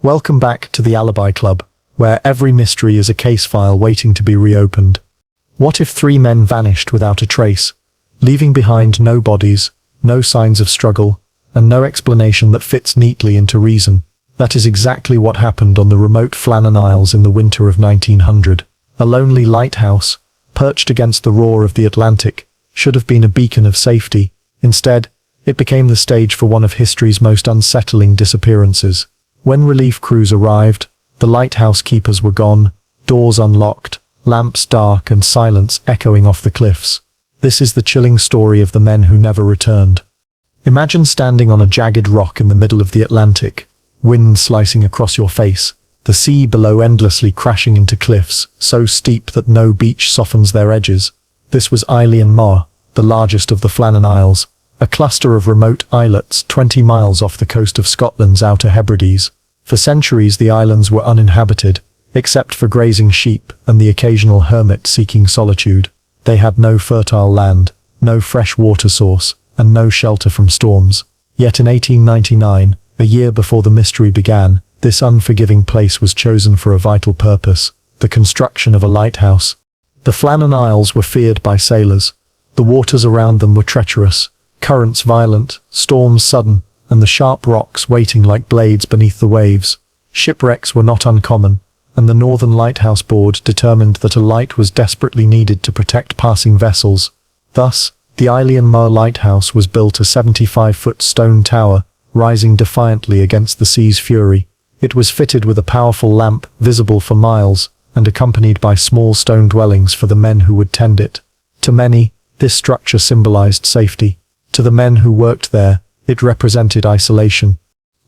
Welcome back to the Alibi Club, where every mystery is a case file waiting to be reopened. What if 3 men vanished without a trace, leaving behind no bodies, no signs of struggle, and no explanation that fits neatly into reason? That is exactly what happened on the remote Flannan Isles in the winter of 1900. A lonely lighthouse, perched against the roar of the Atlantic, should have been a beacon of safety. Instead, it became the stage for one of history's most unsettling disappearances. When relief crews arrived, the lighthouse keepers were gone, doors unlocked, lamps dark and silence echoing off the cliffs. This is the chilling story of the men who never returned. Imagine standing on a jagged rock in the middle of the Atlantic, wind slicing across your face, the sea below endlessly crashing into cliffs, so steep that no beach softens their edges. This was Isle Mar, the largest of the Flannan Isles, a cluster of remote islets 20 miles off the coast of Scotland's Outer Hebrides. For centuries the islands were uninhabited, except for grazing sheep and the occasional hermit seeking solitude. They had no fertile land, no fresh water source, and no shelter from storms. Yet in 1899, a year before the mystery began, this unforgiving place was chosen for a vital purpose: the construction of a lighthouse. The Flannan Isles were feared by sailors. The waters around them were treacherous, currents violent, storms sudden, and the sharp rocks waiting like blades beneath the waves. Shipwrecks were not uncommon, and the Northern Lighthouse Board determined that a light was desperately needed to protect passing vessels. Thus, the Isle Mar Lighthouse was built, a 75-foot stone tower, rising defiantly against the sea's fury. It was fitted with a powerful lamp, visible for miles, and accompanied by small stone dwellings for the men who would tend it. To many, this structure symbolized safety. To the men who worked there, it represented isolation.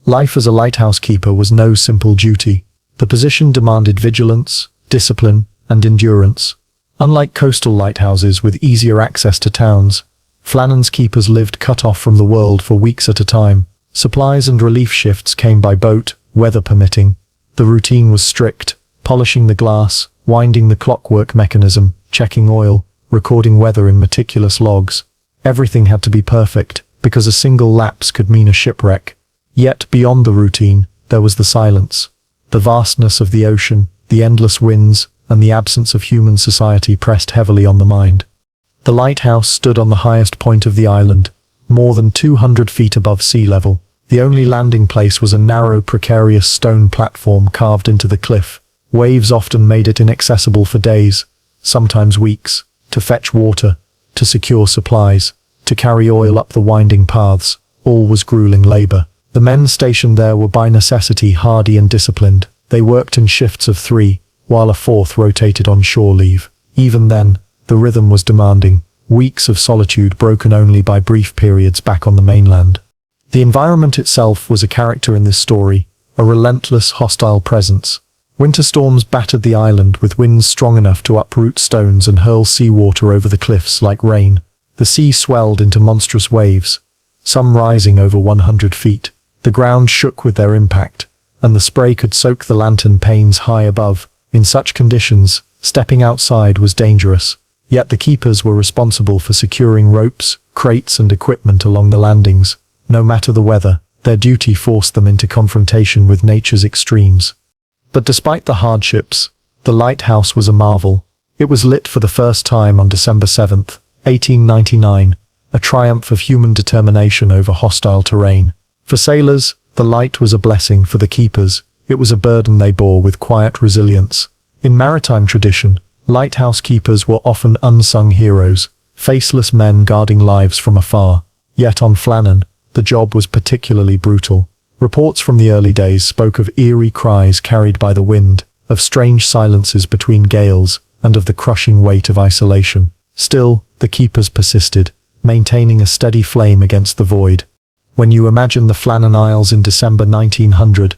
Life as a lighthouse keeper was no simple duty. The position demanded vigilance, discipline, and endurance. Unlike coastal lighthouses with easier access to towns, Flannan's keepers lived cut off from the world for weeks at a time. Supplies and relief shifts came by boat, weather permitting. The routine was strict: polishing the glass, winding the clockwork mechanism, checking oil, recording weather in meticulous logs. Everything had to be perfect, because a single lapse could mean a shipwreck. Yet beyond the routine, there was the silence. The vastness of the ocean, the endless winds, and the absence of human society pressed heavily on the mind. The lighthouse stood on the highest point of the island, more than 200 feet above sea level. The only landing place was a narrow, precarious stone platform carved into the cliff. Waves often made it inaccessible for days, sometimes weeks. To fetch water, to secure supplies, to carry oil up the winding paths, all was grueling labor. The men stationed there were by necessity hardy and disciplined. They worked in shifts of 3, while a 4th rotated on shore leave. Even then, the rhythm was demanding, weeks of solitude broken only by brief periods back on the mainland. The environment itself was a character in this story, a relentless, hostile presence. Winter storms battered the island with winds strong enough to uproot stones and hurl seawater over the cliffs like rain. The sea swelled into monstrous waves, some rising over 100 feet. The ground shook with their impact, and the spray could soak the lantern panes high above. In such conditions, stepping outside was dangerous. Yet the keepers were responsible for securing ropes, crates and equipment along the landings. No matter the weather, their duty forced them into confrontation with nature's extremes. But despite the hardships, the lighthouse was a marvel. It was lit for the first time on December 7, 1899, a triumph of human determination over hostile terrain. For sailors, the light was a blessing. For the keepers, it was a burden they bore with quiet resilience. In maritime tradition, lighthouse keepers were often unsung heroes, faceless men guarding lives from afar. Yet on Flannan, the job was particularly brutal. Reports from the early days spoke of eerie cries carried by the wind, of strange silences between gales, and of the crushing weight of isolation. Still, the keepers persisted, maintaining a steady flame against the void. When you imagine the Flannan Isles in December 1900,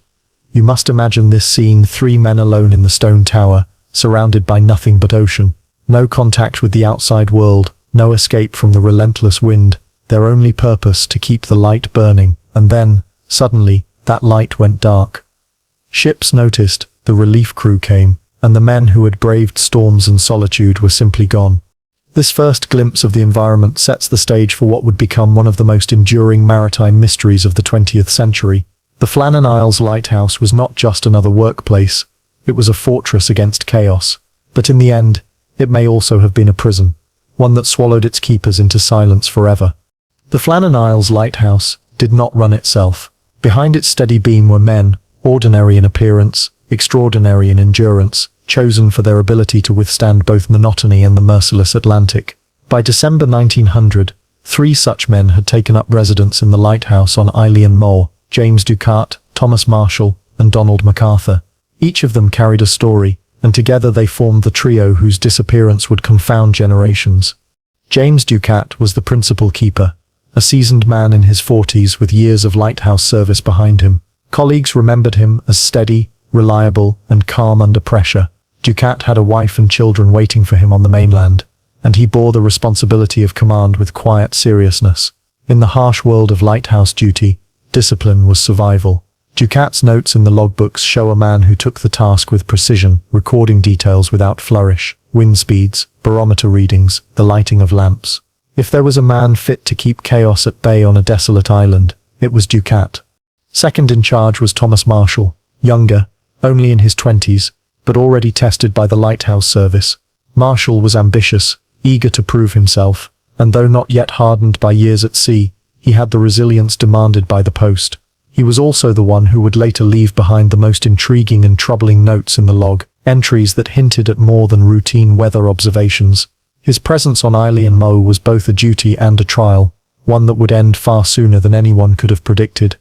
you must imagine this scene: 3 men alone in the stone tower, surrounded by nothing but ocean. No contact with the outside world, no escape from the relentless wind, their only purpose to keep the light burning. And then, suddenly, that light went dark. Ships noticed, the relief crew came, and the men who had braved storms and solitude were simply gone. This first glimpse of the environment sets the stage for what would become one of the most enduring maritime mysteries of the 20th century. The Flannan Isles Lighthouse was not just another workplace, it was a fortress against chaos. But in the end, it may also have been a prison, one that swallowed its keepers into silence forever. The Flannan Isles Lighthouse did not run itself. Behind its steady beam were men, ordinary in appearance, extraordinary in endurance, chosen for their ability to withstand both monotony and the merciless Atlantic. By December 1900, 3 such men had taken up residence in the lighthouse on Isle Moe: James Ducat, Thomas Marshall, and Donald MacArthur. Each of them carried a story, and together they formed the trio whose disappearance would confound generations. James Ducat was the principal keeper, a seasoned man in his 40s with years of lighthouse service behind him. Colleagues remembered him as steady, reliable, and calm under pressure. Ducat had a wife and children waiting for him on the mainland, and he bore the responsibility of command with quiet seriousness. In the harsh world of lighthouse duty, discipline was survival. Ducat's notes in the logbooks show a man who took the task with precision, recording details without flourish, wind speeds, barometer readings, the lighting of lamps. If there was a man fit to keep chaos at bay on a desolate island, it was Ducat. Second in charge was Thomas Marshall, younger, only in his 20s, but already tested by the lighthouse service. Marshall was ambitious, eager to prove himself, and though not yet hardened by years at sea, he had the resilience demanded by the post. He was also the one who would later leave behind the most intriguing and troubling notes in the log, entries that hinted at more than routine weather observations. His presence on Isle Moe was both a duty and a trial, one that would end far sooner than anyone could have predicted.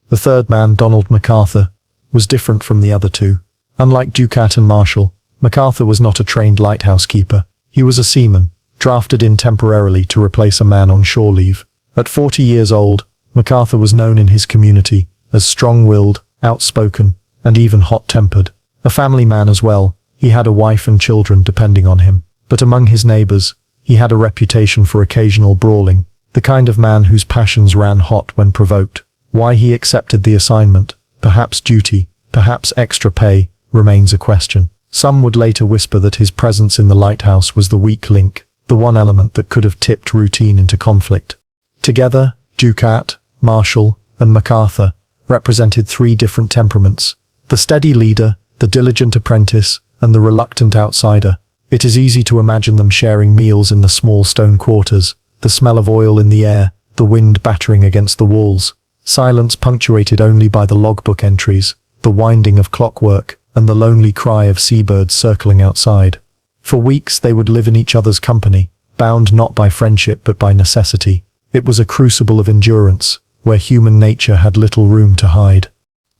The third man, Donald MacArthur, was different from the other two. Unlike Ducat and Marshall, MacArthur was not a trained lighthouse keeper. He was a seaman, drafted in temporarily to replace a man on shore leave. At 40 years old, MacArthur was known in his community as strong-willed, outspoken, and even hot-tempered. A family man as well, he had a wife and children depending on him. But among his neighbors, he had a reputation for occasional brawling, the kind of man whose passions ran hot when provoked. Why he accepted the assignment, perhaps duty, perhaps extra pay, remains a question. Some would later whisper that his presence in the lighthouse was the weak link, the one element that could have tipped routine into conflict. Together, Ducat, Marshall, and MacArthur represented 3 different temperaments: the steady leader, the diligent apprentice, and the reluctant outsider. It is easy to imagine them sharing meals in the small stone quarters, the smell of oil in the air, the wind battering against the walls, silence punctuated only by the logbook entries, the winding of clockwork, and the lonely cry of seabirds circling outside. For weeks they would live in each other's company, bound not by friendship but by necessity. It was a crucible of endurance, where human nature had little room to hide.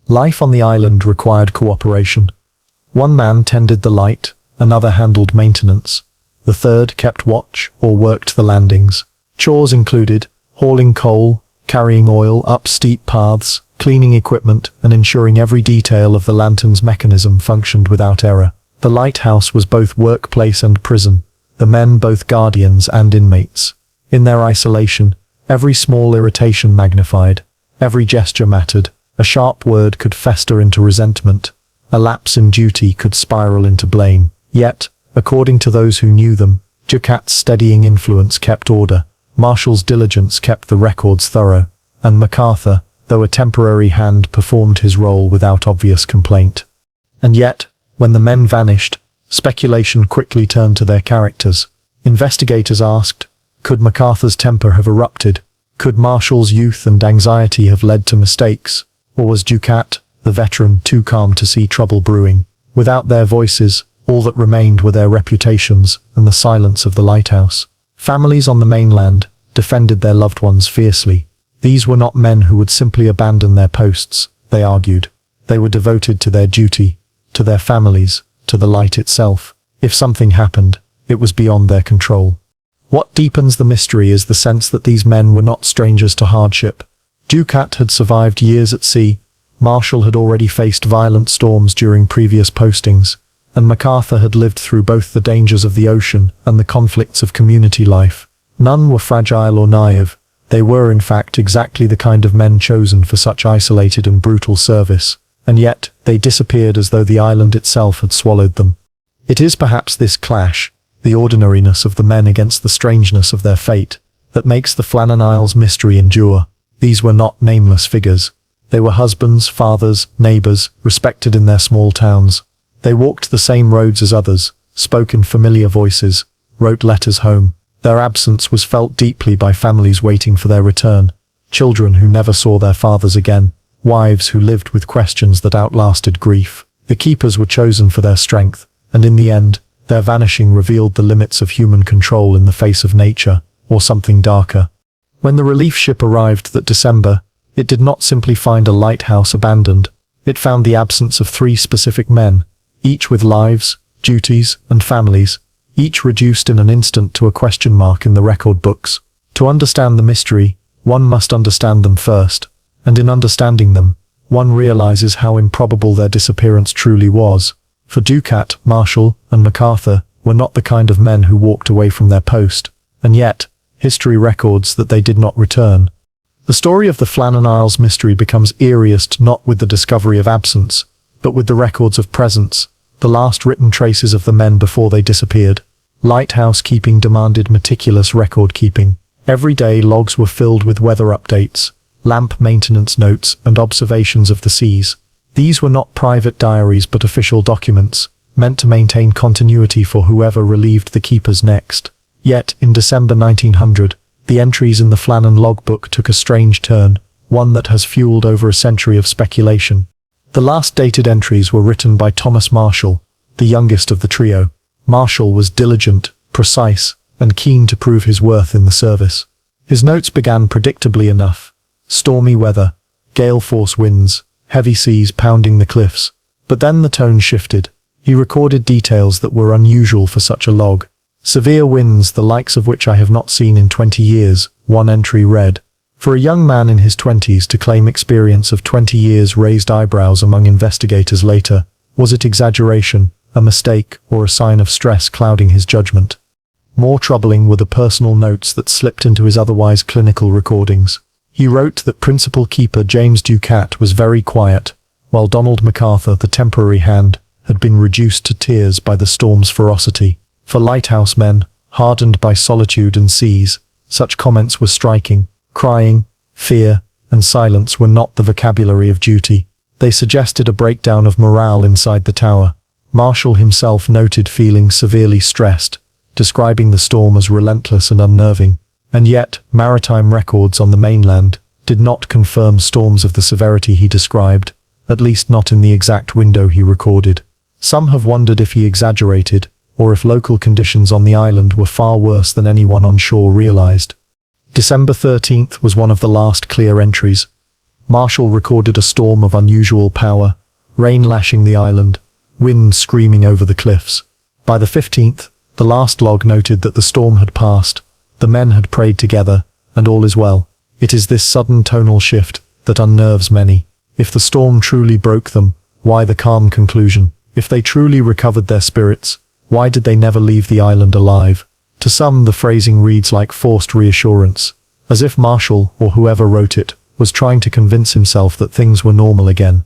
Life on the island required cooperation. One man tended the light, another handled maintenance. The third kept watch or worked the landings. Chores included hauling coal, carrying oil up steep paths, cleaning equipment, and ensuring every detail of the lantern's mechanism functioned without error. The lighthouse was both workplace and prison, the men both guardians and inmates. In their isolation, every small irritation magnified, every gesture mattered, a sharp word could fester into resentment, a lapse in duty could spiral into blame. Yet, according to those who knew them, Ducat's steadying influence kept order, Marshall's diligence kept the records thorough, and MacArthur, though a temporary hand, performed his role without obvious complaint. And yet, when the men vanished, speculation quickly turned to their characters. Investigators asked, could MacArthur's temper have erupted? Could Marshall's youth and anxiety have led to mistakes? Or was Ducat, the veteran, too calm to see trouble brewing? Without their voices, all that remained were their reputations and the silence of the lighthouse. Families on the mainland defended their loved ones fiercely. These were not men who would simply abandon their posts, they argued. They were devoted to their duty, to their families, to the light itself. If something happened, it was beyond their control. What deepens the mystery is the sense that these men were not strangers to hardship. Ducat had survived years at sea, Marshall had already faced violent storms during previous postings, and MacArthur had lived through both the dangers of the ocean and the conflicts of community life. None were fragile or naive. They were in fact exactly the kind of men chosen for such isolated and brutal service, and yet they disappeared as though the island itself had swallowed them. It is perhaps this clash, the ordinariness of the men against the strangeness of their fate, that makes the Flannan Isles mystery endure. These were not nameless figures. They were husbands, fathers, neighbors, respected in their small towns. They walked the same roads as others, spoke in familiar voices, wrote letters home. Their absence was felt deeply by families waiting for their return, children who never saw their fathers again, wives who lived with questions that outlasted grief. The keepers were chosen for their strength, and in the end, their vanishing revealed the limits of human control in the face of nature, or something darker. When the relief ship arrived that December, it did not simply find a lighthouse abandoned. It found the absence of 3 specific men, each with lives, duties, and families, each reduced in an instant to a question mark in the record books. To understand the mystery, one must understand them first, and in understanding them, one realizes how improbable their disappearance truly was. For Ducat, Marshall, and MacArthur were not the kind of men who walked away from their post, and yet, history records that they did not return. The story of the Flannan Isles Mystery becomes eeriest not with the discovery of absence, but with the records of presence, the last written traces of the men before they disappeared. Lighthouse keeping demanded meticulous record keeping. Every day logs were filled with weather updates, lamp maintenance notes, and observations of the seas. These were not private diaries but official documents, meant to maintain continuity for whoever relieved the keepers next. Yet, in December 1900, the entries in the Flannan logbook took a strange turn, one that has fueled over a century of speculation. The last dated entries were written by Thomas Marshall, the youngest of the trio. Marshall was diligent, precise, and keen to prove his worth in the service. His notes began predictably enough. Stormy weather, gale-force winds, heavy seas pounding the cliffs. But then the tone shifted. He recorded details that were unusual for such a log. Severe winds, the likes of which I have not seen in 20 years, one entry read. For a young man in his 20s to claim experience of 20 years raised eyebrows among investigators later. Was it exaggeration, a mistake, or a sign of stress clouding his judgment? More troubling were the personal notes that slipped into his otherwise clinical recordings. He wrote that Principal Keeper James Ducat was very quiet, while Donald MacArthur, the temporary hand, had been reduced to tears by the storm's ferocity. For lighthouse men, hardened by solitude and seas, such comments were striking. Crying, fear, and silence were not the vocabulary of duty. They suggested a breakdown of morale inside the tower. Marshall himself noted feeling severely stressed, describing the storm as relentless and unnerving. And yet, maritime records on the mainland did not confirm storms of the severity he described, at least not in the exact window he recorded. Some have wondered if he exaggerated, or if local conditions on the island were far worse than anyone on shore realized. December 13th was one of the last clear entries. Marshall recorded a storm of unusual power, rain lashing the island, wind screaming over the cliffs. By the 15th, the last log noted that the storm had passed, the men had prayed together, and all is well. It is this sudden tonal shift that unnerves many. If the storm truly broke them, why the calm conclusion? If they truly recovered their spirits, why did they never leave the island alive? To some, the phrasing reads like forced reassurance, as if Marshall, or whoever wrote it, was trying to convince himself that things were normal again.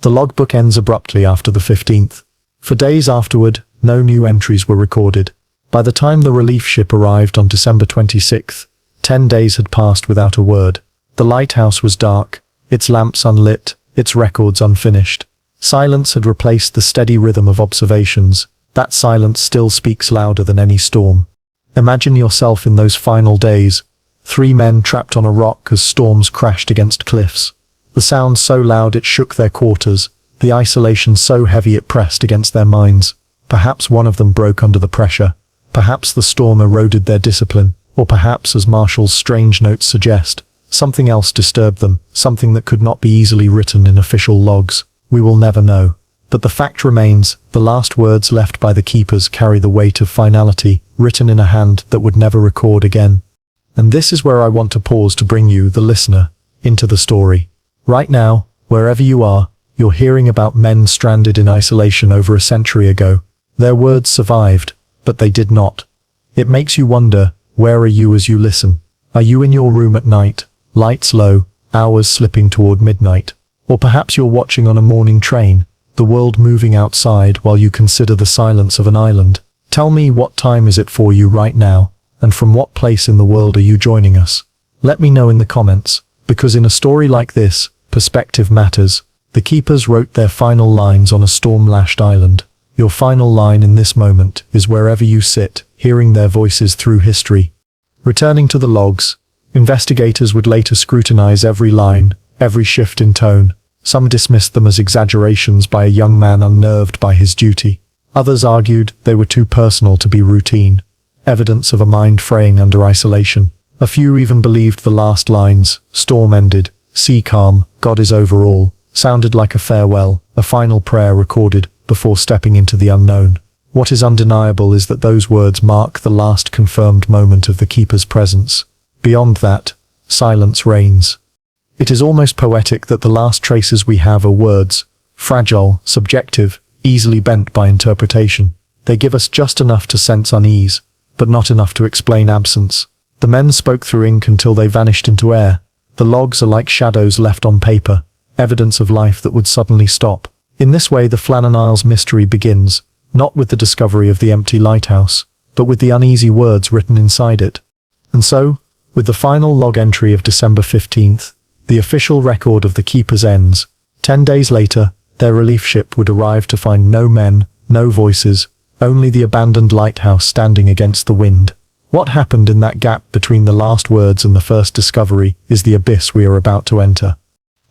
The logbook ends abruptly after the 15th. For days afterward, no new entries were recorded. By the time the relief ship arrived on December 26th, 10 days had passed without a word. The lighthouse was dark, its lamps unlit, its records unfinished. Silence had replaced the steady rhythm of observations. That silence still speaks louder than any storm. Imagine yourself in those final days, 3 men trapped on a rock as storms crashed against cliffs. The sound so loud it shook their quarters, the isolation so heavy it pressed against their minds. Perhaps one of them broke under the pressure. Perhaps the storm eroded their discipline, or perhaps, as Marshall's strange notes suggest, something else disturbed them, something that could not be easily written in official logs. We will never know. But the fact remains, the last words left by the keepers carry the weight of finality, written in a hand that would never record again. And this is where I want to pause to bring you, the listener, into the story. Right now, wherever you are, you're hearing about men stranded in isolation over a century ago. Their words survived, but they did not. It makes you wonder, where are you as you listen? Are you in your room at night, lights low, hours slipping toward midnight? Or perhaps you're watching on a morning train, the world moving outside while you consider the silence of an island. Tell me, what time is it for you right now, and from what place in the world are you joining us? Let me know in the comments, because in a story like this, Perspective matters. The keepers wrote their final lines on a storm-lashed island. Your final line in this moment is wherever you sit, hearing their voices through history. Returning to the logs, investigators would later scrutinize every line, every shift in tone. Some dismissed them as exaggerations by a young man unnerved by his duty. Others argued they were too personal to be routine, evidence of a mind fraying under isolation. A few even believed the last lines, "Storm ended, sea calm, God is over all," sounded like a farewell, a final prayer recorded before stepping into the unknown. What is undeniable is that those words mark the last confirmed moment of the keeper's presence. Beyond that, silence reigns. It is almost poetic that the last traces we have are words, fragile, subjective, easily bent by interpretation. They give us just enough to sense unease, but not enough to explain absence. The men spoke through ink until they vanished into air. The logs are like shadows left on paper, evidence of life that would suddenly stop. In this way, the Flannan Isles Mystery begins, not with the discovery of the empty lighthouse, but with the uneasy words written inside it. And so, with the final log entry of December 15th, the official record of the keepers ends. 10 days later, their relief ship would arrive to find no men, no voices, only the abandoned lighthouse standing against the wind. What happened in that gap between the last words and the first discovery is the abyss we are about to enter.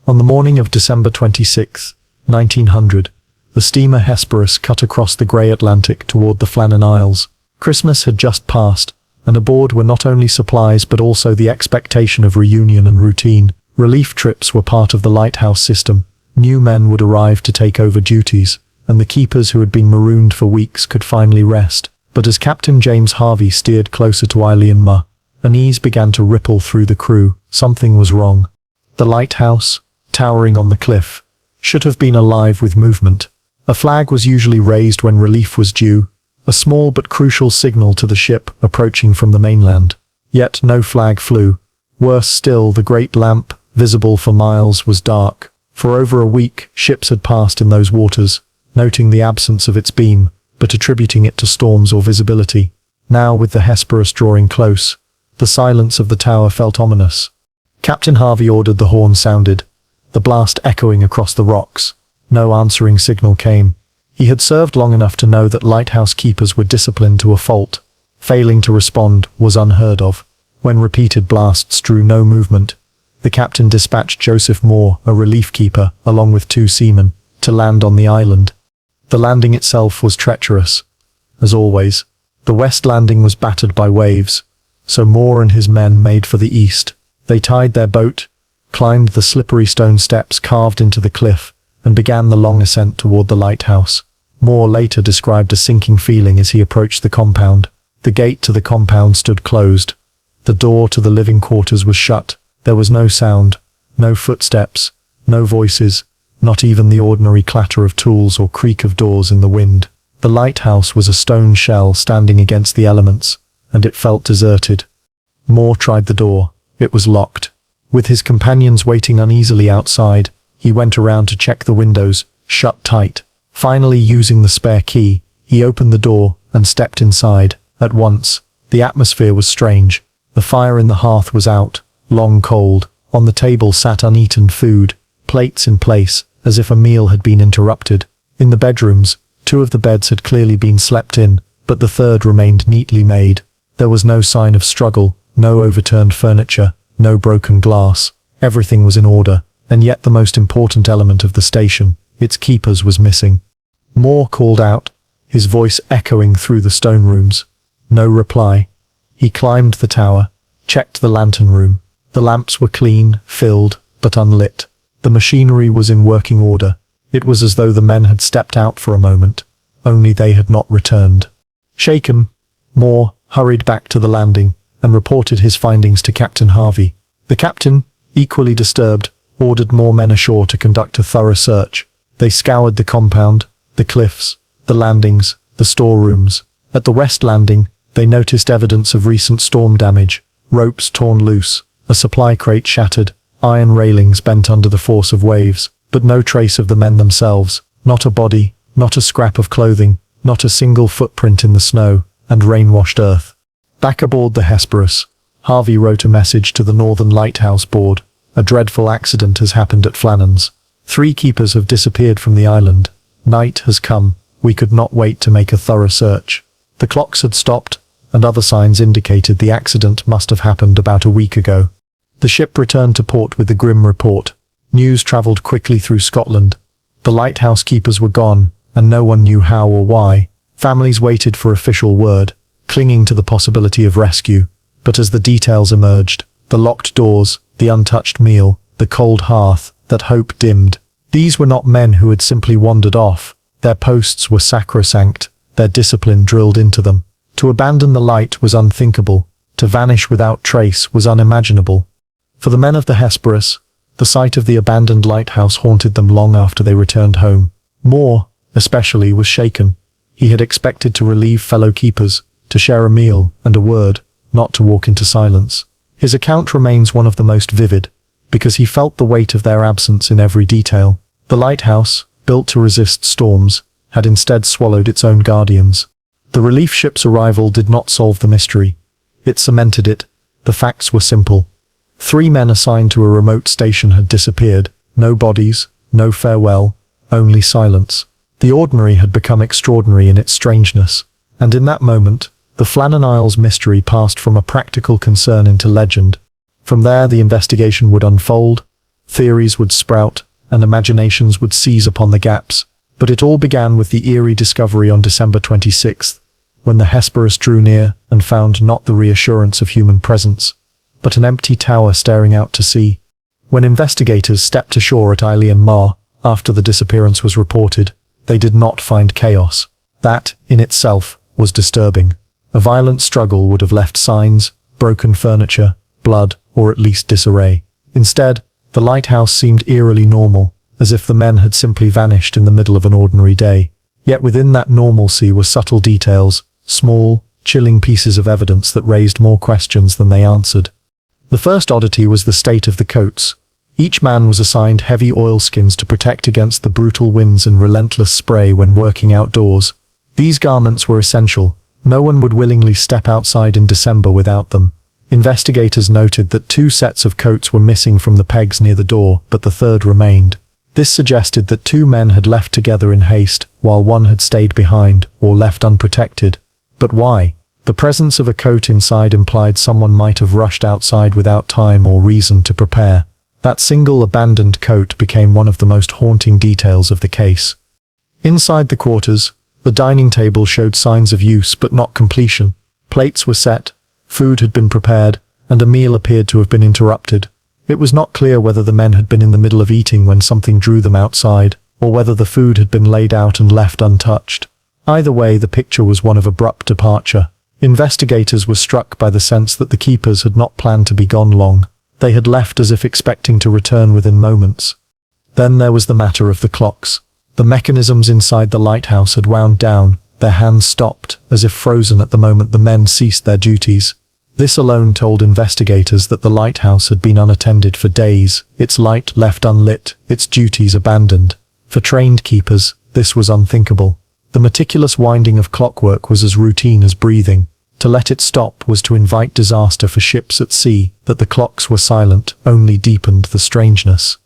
On the morning of December 26, 1900, the steamer Hesperus cut across the grey Atlantic toward the Flannan Isles. Christmas had just passed, and aboard were not only supplies but also the expectation of reunion and routine. Relief trips were part of the lighthouse system. New men would arrive to take over duties, and the keepers who had been marooned for weeks could finally rest. But as Captain James Harvey steered closer to Eilean Muir, unease began to ripple through the crew. Something was wrong. The lighthouse, towering on the cliff, should have been alive with movement. A flag was usually raised when relief was due, a small but crucial signal to the ship approaching from the mainland. Yet no flag flew. Worse still, the great lamp, visible for miles, was dark. For over a week, ships had passed in those waters, noting the absence of its beam, but attributing it to storms or visibility. Now, with the Hesperus drawing close, the silence of the tower felt ominous. Captain Harvey ordered the horn sounded, the blast echoing across the rocks. No answering signal came. He had served long enough to know that lighthouse keepers were disciplined to a fault. Failing to respond was unheard of. When repeated blasts drew no movement, the captain dispatched Joseph Moore, a relief keeper, along with 2 seamen, to land on the island. The landing itself was treacherous. As always, the west landing was battered by waves, so Moore and his men made for the east. They tied their boat, climbed the slippery stone steps carved into the cliff, and began the long ascent toward the lighthouse. Moore later described a sinking feeling as he approached the compound. The gate to the compound stood closed. The door to the living quarters was shut. There was no sound, no footsteps, no voices, not even the ordinary clatter of tools or creak of doors in the wind. The lighthouse was a stone shell standing against the elements, and it felt deserted. Moore tried the door. It was locked. With his companions waiting uneasily outside, he went around to check the windows, shut tight. Finally, using the spare key, he opened the door and stepped inside. At once, the atmosphere was strange. The fire in the hearth was out, long cold. On the table sat uneaten food, plates in place, as if a meal had been interrupted. In the bedrooms, 2 of the beds had clearly been slept in, but the third remained neatly made. There was no sign of struggle, no overturned furniture, no broken glass. Everything was in order, and yet the most important element of the station, its keepers, was missing. Moore called out, his voice echoing through the stone rooms. No reply. He climbed the tower, checked the lantern room. The lamps were clean, filled, but unlit. The machinery was in working order. It was as though the men had stepped out for a moment, only they had not returned. Shaken, Moore hurried back to the landing and reported his findings to Captain Harvey. The captain, equally disturbed, ordered more men ashore to conduct a thorough search. They scoured the compound, the cliffs, the landings, the storerooms. At the west landing, they noticed evidence of recent storm damage, ropes torn loose, a supply crate shattered, iron railings bent under the force of waves, but no trace of the men themselves. Not a body, not a scrap of clothing, not a single footprint in the snow and rain-washed earth. Back aboard the Hesperus, Harvey wrote a message to the Northern Lighthouse Board. A dreadful accident has happened at Flannan's. 3 keepers have disappeared from the island. Night has come. We could not wait to make a thorough search. The clocks had stopped, and other signs indicated the accident must have happened about a week ago. The ship returned to port with the grim report. News travelled quickly through Scotland. The lighthouse keepers were gone, and no one knew how or why. Families waited for official word, clinging to the possibility of rescue. But as the details emerged, the locked doors, the untouched meal, the cold hearth, that hope dimmed. These were not men who had simply wandered off. Their posts were sacrosanct, their discipline drilled into them. To abandon the light was unthinkable. To vanish without trace was unimaginable. For the men of the Hesperus, the sight of the abandoned lighthouse haunted them long after they returned home. Moore, especially, was shaken. He had expected to relieve fellow keepers, to share a meal and a word, not to walk into silence. His account remains one of the most vivid, because he felt the weight of their absence in every detail. The lighthouse, built to resist storms, had instead swallowed its own guardians. The relief ship's arrival did not solve the mystery. It cemented it. The facts were simple. 3 men assigned to a remote station had disappeared. No bodies, no farewell, only silence. The ordinary had become extraordinary in its strangeness, and in that moment, the Flannan Isles Mystery passed from a practical concern into legend. From there the investigation would unfold, theories would sprout, and imaginations would seize upon the gaps. But it all began with the eerie discovery on December 26th, when the Hesperus drew near and found not the reassurance of human presence, but an empty tower staring out to sea. When investigators stepped ashore at Eilean Mar, after the disappearance was reported, they did not find chaos. That, in itself, was disturbing. A violent struggle would have left signs, broken furniture, blood, or at least disarray. Instead, the lighthouse seemed eerily normal, as if the men had simply vanished in the middle of an ordinary day. Yet within that normalcy were subtle details, small, chilling pieces of evidence that raised more questions than they answered. The first oddity was the state of the coats. Each man was assigned heavy oilskins to protect against the brutal winds and relentless spray when working outdoors. These garments were essential. No one would willingly step outside in December without them. Investigators noted that 2 sets of coats were missing from the pegs near the door, but the third remained. This suggested that 2 men had left together in haste, while one had stayed behind, or left unprotected. But why? The presence of a coat inside implied someone might have rushed outside without time or reason to prepare. That single abandoned coat became one of the most haunting details of the case. Inside the quarters, the dining table showed signs of use but not completion. Plates were set, food had been prepared, and a meal appeared to have been interrupted. It was not clear whether the men had been in the middle of eating when something drew them outside, or whether the food had been laid out and left untouched. Either way, the picture was one of abrupt departure. Investigators were struck by the sense that the keepers had not planned to be gone long. They had left as if expecting to return within moments. Then there was the matter of the clocks. The mechanisms inside the lighthouse had wound down, their hands stopped, as if frozen at the moment the men ceased their duties. This alone told investigators that the lighthouse had been unattended for days, its light left unlit, its duties abandoned. For trained keepers, this was unthinkable. The meticulous winding of clockwork was as routine as breathing. To let it stop was to invite disaster for ships at sea. That the clocks were silent only deepened the strangeness.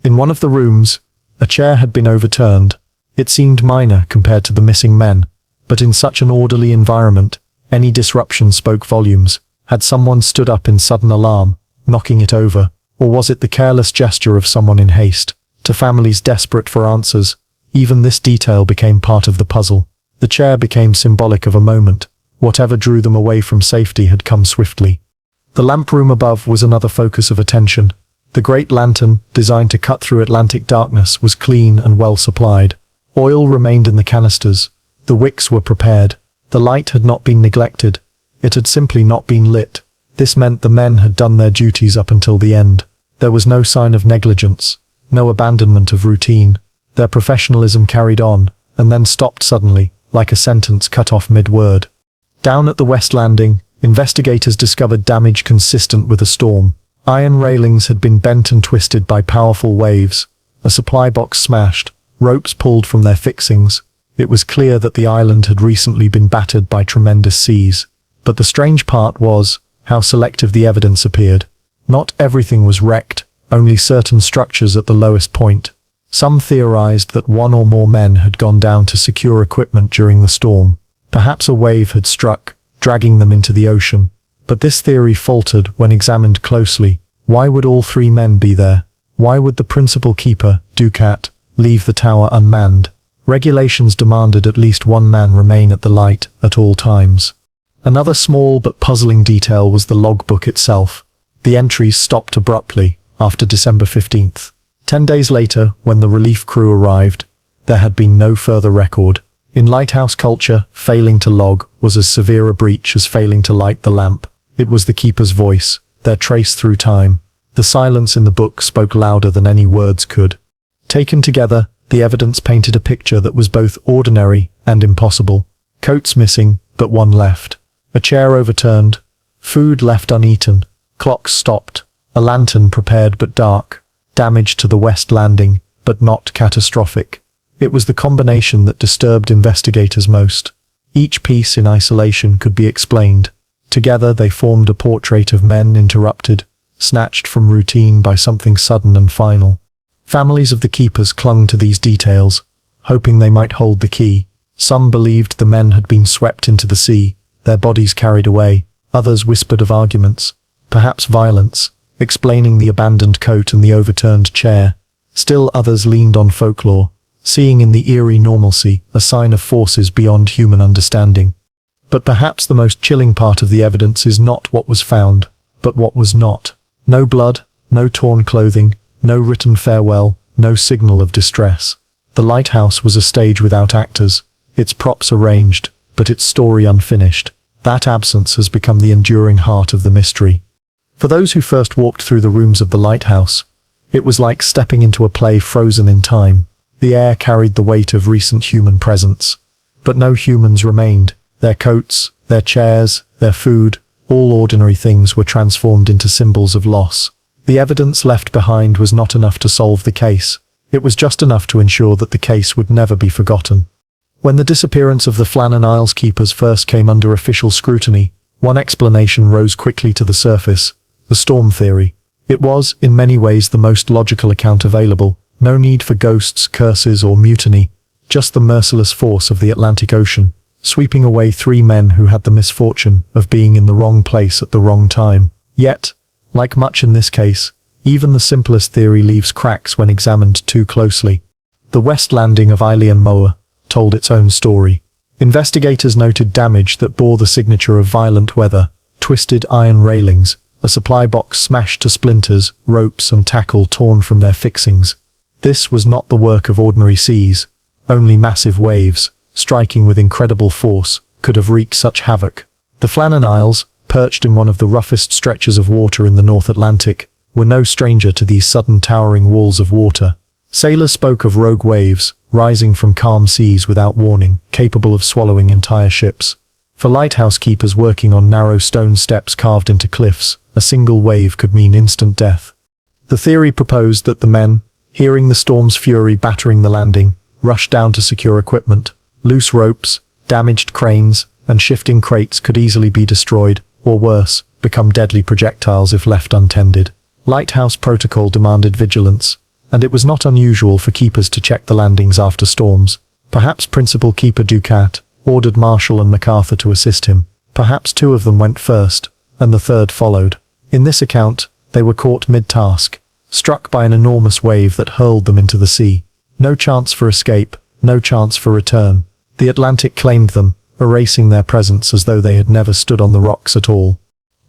In one of the rooms, a chair had been overturned. It seemed minor compared to the missing men, but in such an orderly environment, any disruption spoke volumes. Had someone stood up in sudden alarm, knocking it over, or was it the careless gesture of someone in haste? To families desperate for answers, even this detail became part of the puzzle. The chair became symbolic of a moment. Whatever drew them away from safety had come swiftly. The lamp room above was another focus of attention. The great lantern, designed to cut through Atlantic darkness, was clean and well supplied. Oil remained in the canisters. The wicks were prepared. The light had not been neglected. It had simply not been lit. This meant the men had done their duties up until the end. There was no sign of negligence, no abandonment of routine. Their professionalism carried on, and then stopped suddenly, like a sentence cut off mid-word. Down at the West Landing, investigators discovered damage consistent with a storm. Iron railings had been bent and twisted by powerful waves, a supply box smashed, ropes pulled from their fixings. It was clear that the island had recently been battered by tremendous seas. But the strange part was how selective the evidence appeared. Not everything was wrecked, only certain structures at the lowest point. Some theorized that one or more men had gone down to secure equipment during the storm. Perhaps a wave had struck, dragging them into the ocean. But this theory faltered when examined closely. Why would all three men be there? Why would the principal keeper, Ducat, leave the tower unmanned? Regulations demanded at least one man remain at the light at all times. Another small but puzzling detail was the logbook itself. The entries stopped abruptly after December 15th. 10 days later, when the relief crew arrived, there had been no further record. In lighthouse culture, failing to log was as severe a breach as failing to light the lamp. It was the keeper's voice, their trace through time. The silence in the book spoke louder than any words could. Taken together, the evidence painted a picture that was both ordinary and impossible. Coats missing, but one left. A chair overturned. Food left uneaten. Clocks stopped. A lantern prepared but dark. Damage to the west landing, but not catastrophic. It was the combination that disturbed investigators most. Each piece in isolation could be explained. Together they formed a portrait of men interrupted, snatched from routine by something sudden and final. Families of the keepers clung to these details, hoping they might hold the key. Some believed the men had been swept into the sea, their bodies carried away. Others whispered of arguments, perhaps violence, explaining the abandoned coat and the overturned chair. Still others leaned on folklore, seeing in the eerie normalcy a sign of forces beyond human understanding. But perhaps the most chilling part of the evidence is not what was found, but what was not. No blood, no torn clothing, no written farewell, no signal of distress. The lighthouse was a stage without actors, its props arranged, but its story unfinished. That absence has become the enduring heart of the mystery. For those who first walked through the rooms of the lighthouse, it was like stepping into a play frozen in time. The air carried the weight of recent human presence. But no humans remained. Their coats, their chairs, their food, all ordinary things were transformed into symbols of loss. The evidence left behind was not enough to solve the case. It was just enough to ensure that the case would never be forgotten. When the disappearance of the Flannan Isles keepers first came under official scrutiny, one explanation rose quickly to the surface: the storm theory. It was, in many ways, the most logical account available. No need for ghosts, curses, or mutiny, just the merciless force of the Atlantic Ocean, sweeping away three men who had the misfortune of being in the wrong place at the wrong time. Yet, like much in this case, even the simplest theory leaves cracks when examined too closely. The west landing of Eilean Moa told its own story. Investigators noted damage that bore the signature of violent weather: twisted iron railings, a supply box smashed to splinters, ropes and tackle torn from their fixings. This was not the work of ordinary seas. Only massive waves, striking with incredible force, could have wreaked such havoc. The Flannan Isles, perched in one of the roughest stretches of water in the North Atlantic, were no stranger to these sudden towering walls of water. Sailors spoke of rogue waves, rising from calm seas without warning, capable of swallowing entire ships. For lighthouse keepers working on narrow stone steps carved into cliffs, a single wave could mean instant death. The theory proposed that the men, hearing the storm's fury battering the landing, rushed down to secure equipment. Loose ropes, damaged cranes, and shifting crates could easily be destroyed, or worse, become deadly projectiles if left untended. Lighthouse protocol demanded vigilance, and it was not unusual for keepers to check the landings after storms. Perhaps Principal Keeper Ducat ordered Marshall and MacArthur to assist him. Perhaps two of them went first, and the third followed. In this account, they were caught mid-task, struck by an enormous wave that hurled them into the sea. No chance for escape, no chance for return. The Atlantic claimed them, erasing their presence as though they had never stood on the rocks at all.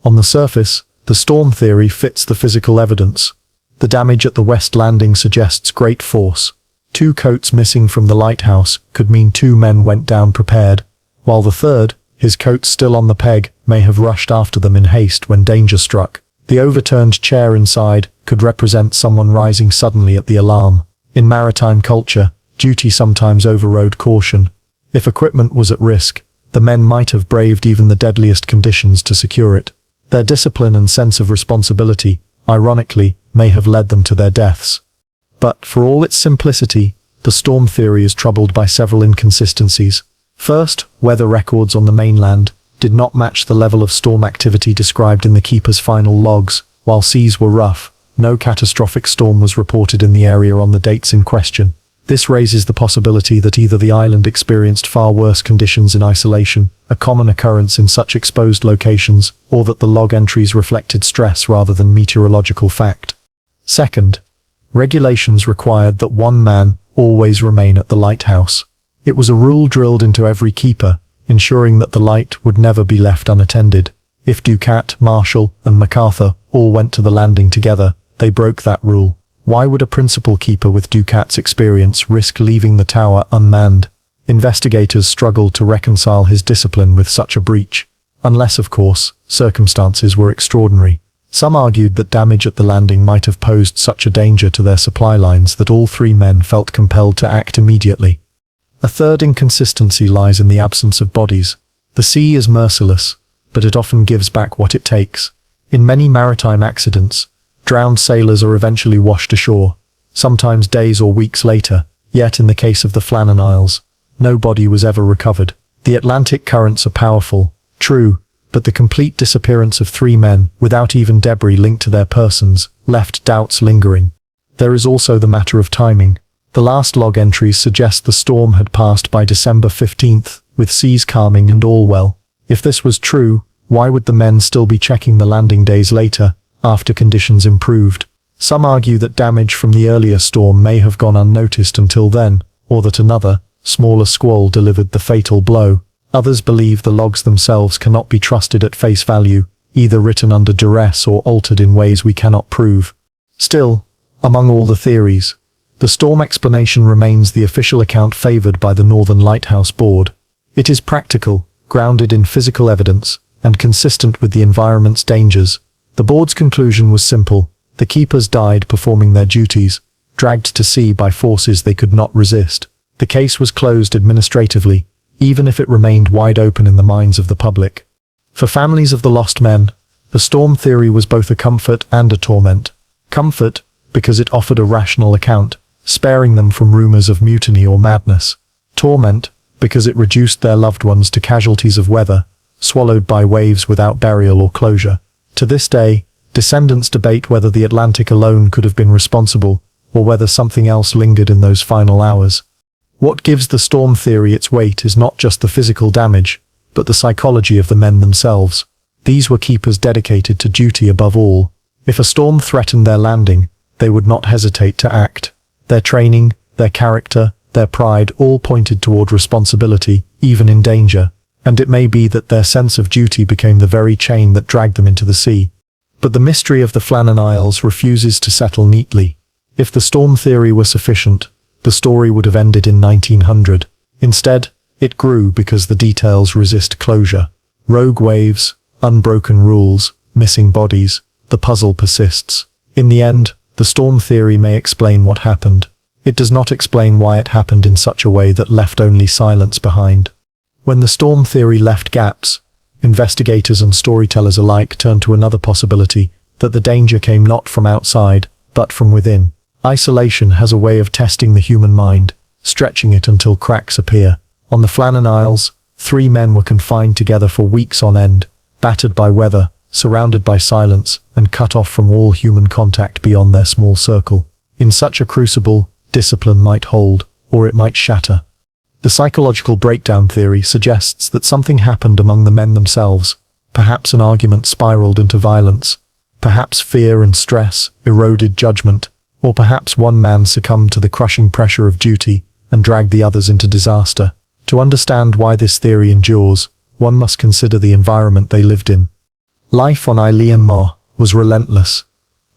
On the surface, the storm theory fits the physical evidence. The damage at the west landing suggests great force. Two coats missing from the lighthouse could mean two men went down prepared, while the third, his coat still on the peg, may have rushed after them in haste when danger struck. The overturned chair inside could represent someone rising suddenly at the alarm. In maritime culture, duty sometimes overrode caution. If equipment was at risk, the men might have braved even the deadliest conditions to secure it. Their discipline and sense of responsibility, ironically, may have led them to their deaths. But, for all its simplicity, the storm theory is troubled by several inconsistencies. First, weather records on the mainland did not match the level of storm activity described in the keeper's final logs. While seas were rough, no catastrophic storm was reported in the area on the dates in question. This raises the possibility that either the island experienced far worse conditions in isolation, a common occurrence in such exposed locations, or that the log entries reflected stress rather than meteorological fact. Second, regulations required that one man always remain at the lighthouse. It was a rule drilled into every keeper, ensuring that the light would never be left unattended. If Ducat, Marshall, and MacArthur all went to the landing together, they broke that rule. Why would a principal keeper with Ducat's experience risk leaving the tower unmanned? Investigators struggled to reconcile his discipline with such a breach, unless, of course, circumstances were extraordinary. Some argued that damage at the landing might have posed such a danger to their supply lines that all three men felt compelled to act immediately. A third inconsistency lies in the absence of bodies. The sea is merciless, but it often gives back what it takes. In many maritime accidents, drowned sailors are eventually washed ashore, sometimes days or weeks later, yet in the case of the Flannan Isles, no body was ever recovered. The Atlantic currents are powerful, true, but the complete disappearance of three men, without even debris linked to their persons, left doubts lingering. There is also the matter of timing. The last log entries suggest the storm had passed by December 15th, with seas calming and all well. If this was true, why would the men still be checking the landing days later, after conditions improved? Some argue that damage from the earlier storm may have gone unnoticed until then, or that another, smaller squall delivered the fatal blow. Others believe the logs themselves cannot be trusted at face value, either written under duress or altered in ways we cannot prove. Still, among all the theories, the storm explanation remains the official account favored by the Northern Lighthouse Board. It is practical, grounded in physical evidence, and consistent with the environment's dangers. The board's conclusion was simple: the keepers died performing their duties, dragged to sea by forces they could not resist. The case was closed administratively, even if it remained wide open in the minds of the public. For families of the lost men, the storm theory was both a comfort and a torment. Comfort, because it offered a rational account, sparing them from rumors of mutiny or madness. Torment, because it reduced their loved ones to casualties of weather, swallowed by waves without burial or closure. To this day, descendants debate whether the Atlantic alone could have been responsible, or whether something else lingered in those final hours. What gives the storm theory its weight is not just the physical damage, but the psychology of the men themselves. These were keepers dedicated to duty above all. If a storm threatened their landing, they would not hesitate to act. Their training, their character, their pride all pointed toward responsibility, even in danger, and it may be that their sense of duty became the very chain that dragged them into the sea. But the mystery of the Flannan Isles refuses to settle neatly. If the storm theory were sufficient, the story would have ended in 1900. Instead, it grew because the details resist closure. Rogue waves, unbroken rules, missing bodies, the puzzle persists. In the end, the storm theory may explain what happened. It does not explain why it happened in such a way that left only silence behind. When the storm theory left gaps, investigators and storytellers alike turned to another possibility, that the danger came not from outside, but from within. Isolation has a way of testing the human mind, stretching it until cracks appear. On the Flannan Isles, three men were confined together for weeks on end, battered by weather, surrounded by silence, and cut off from all human contact beyond their small circle. In such a crucible, discipline might hold, or it might shatter. The psychological breakdown theory suggests that something happened among the men themselves. Perhaps an argument spiraled into violence. Perhaps fear and stress eroded judgment. Or perhaps one man succumbed to the crushing pressure of duty and dragged the others into disaster. To understand why this theory endures, one must consider the environment they lived in. Life on Eilean Mor was relentless.